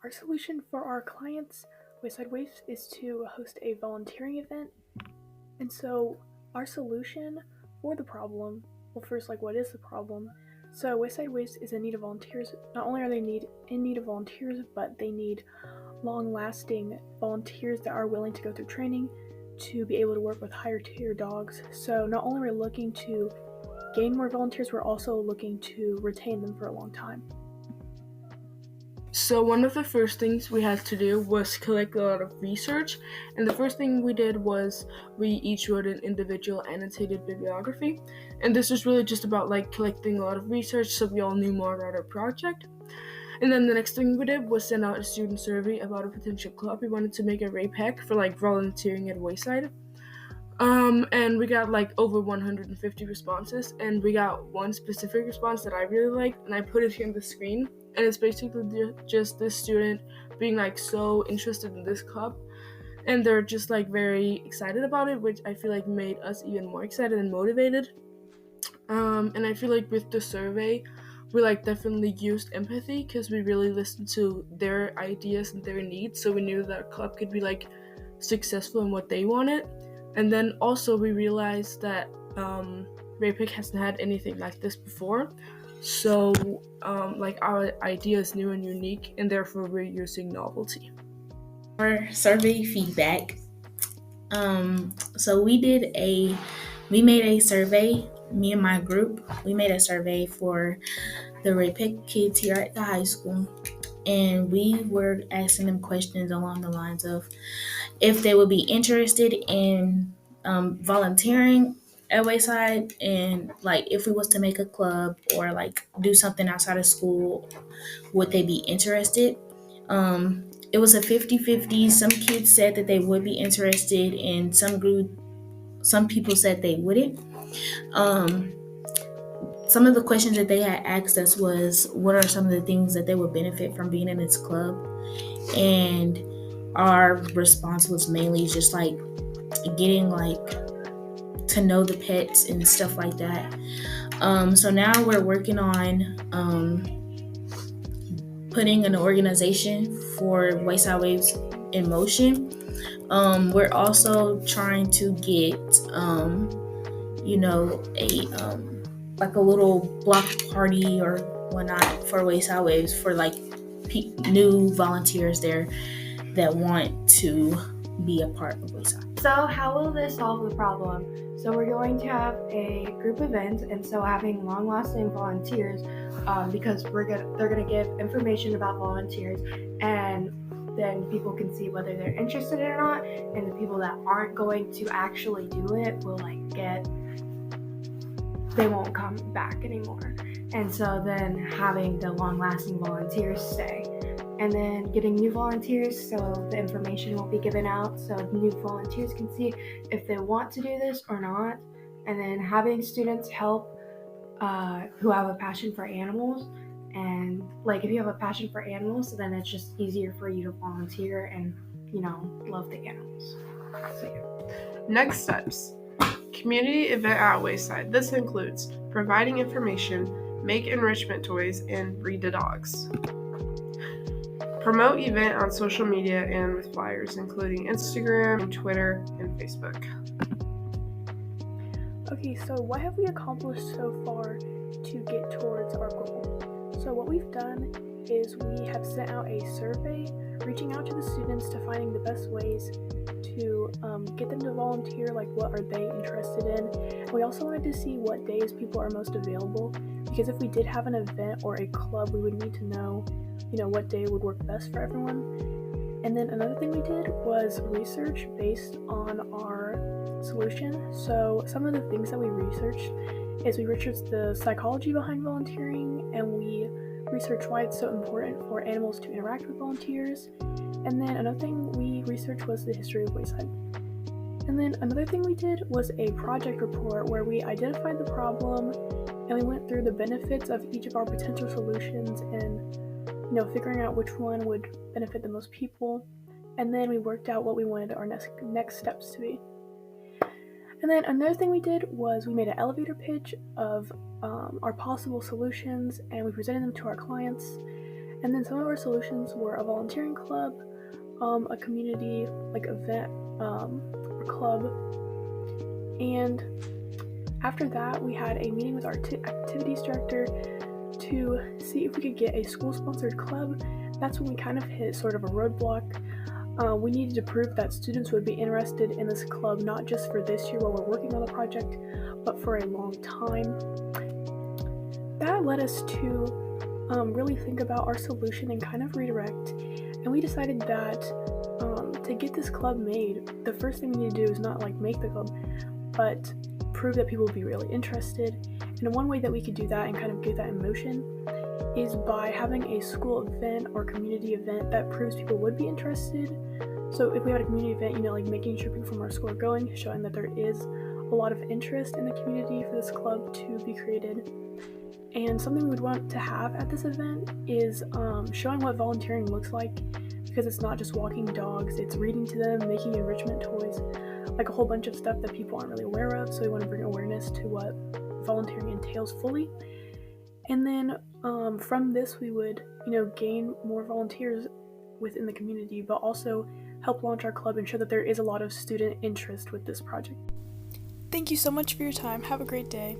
Our solution for our clients, Wayside Waves, is to host a volunteering event. And so our solution for the problem, well, first, what is the problem? So Wayside Waves is in need of volunteers. Not only are they in need of volunteers, but they need long-lasting volunteers that are willing to go through training to be able to work with higher tier dogs. So not only are we looking to gain more volunteers, we're also looking to retain them for a long time. So one of the first things we had to do was collect a lot of research, and the first thing we did was we each wrote an individual annotated bibliography, and this was really just about collecting a lot of research so we all knew more about our project. And then the next thing we did was send out a student survey about a potential club we wanted to make a RAPEC for volunteering at Wayside. And we got over 150 responses, and we got one specific response that I really liked, and I put it here on the screen. And it's basically just this student being so interested in this club, and they're just very excited about it, which I feel made us even more excited and motivated. And I feel with the survey, we definitely used empathy because we really listened to their ideas and their needs, so we knew that our club could be successful in what they wanted. And then also we realized that RAPIC hasn't had anything like this before, so our idea is new and unique, and therefore we're using novelty. Our survey feedback. So we made a survey. Me and my group, we made a survey for the RAPIC kids here at the high school, and we were asking them questions along the lines of if they would be interested in volunteering at Wayside, and if we was to make a club or do something outside of school, would they be interested? It was a 50-50. Some kids said that they would be interested, and some people said they wouldn't. Um, some of the questions that they had asked us was, what are some of the things that they would benefit from being in this club? And our response was mainly just getting to know the pets and stuff like that. So now we're working on putting an organization for Wayside Waves in motion. We're also trying to get a little block party or whatnot for Wayside Waves for new volunteers there that want to be a part of Wayside. So how will this solve the problem? So we're going to have a group event, and so having long-lasting volunteers, because they're gonna give information about volunteers, and then people can see whether they're interested or not, and the people that aren't going to actually do it will they won't come back anymore. And so then having the long-lasting volunteers stay, and then getting new volunteers so the information will be given out so new volunteers can see if they want to do this or not, and then having students help who have a passion for animals. And if you have a passion for animals, then it's just easier for you to volunteer and love the animals. So yeah. Next steps. Community event at Wayside. This includes providing information, make enrichment toys, and breed the dogs. Promote event on social media and with flyers, including Instagram, Twitter, and Facebook. Okay, so what have we accomplished so far to get towards our goal? So what we've done is we have sent out a survey, reaching out to the students to finding the best ways to get them to volunteer, what are they interested in. And we also wanted to see what days people are most available, because if we did have an event or a club, we would need to know what day would work best for everyone. And then another thing we did was research based on our solution. So some of the things that we researched is we researched the psychology behind volunteering, and we researched why it's so important for animals to interact with volunteers. And then another thing we researched was the history of Wayside. And then another thing we did was a project report where we identified the problem and we went through the benefits of each of our potential solutions and figuring out which one would benefit the most people. And then we worked out what we wanted our next steps to be. And then another thing we did was we made an elevator pitch of our possible solutions, and we presented them to our clients. And then some of our solutions were a volunteering club, a community like event or club, and after that we had a meeting with our activities director to see if we could get a school-sponsored club. That's when we kind of hit sort of a roadblock. We needed to prove that students would be interested in this club, not just for this year while we're working on the project, but for a long time. That led us to really think about our solution and kind of redirect. And we decided that to get this club made, the first thing we need to do is not like make the club, but prove that people will be really interested. And one way that we could do that and kind of get that in motion is by having a school event or community event that proves people would be interested. So if we had a community event, like making sure people from our school are going, showing that there is a lot of interest in the community for this club to be created. And something we would want to have at this event is showing what volunteering looks like, because it's not just walking dogs, it's reading to them, making enrichment toys, like a whole bunch of stuff that people aren't really aware of. So we want to bring awareness to what volunteering entails fully. And then from this we would gain more volunteers within the community, but also help launch our club and show that there is a lot of student interest with this project. Thank you so much for your time. Have a great day.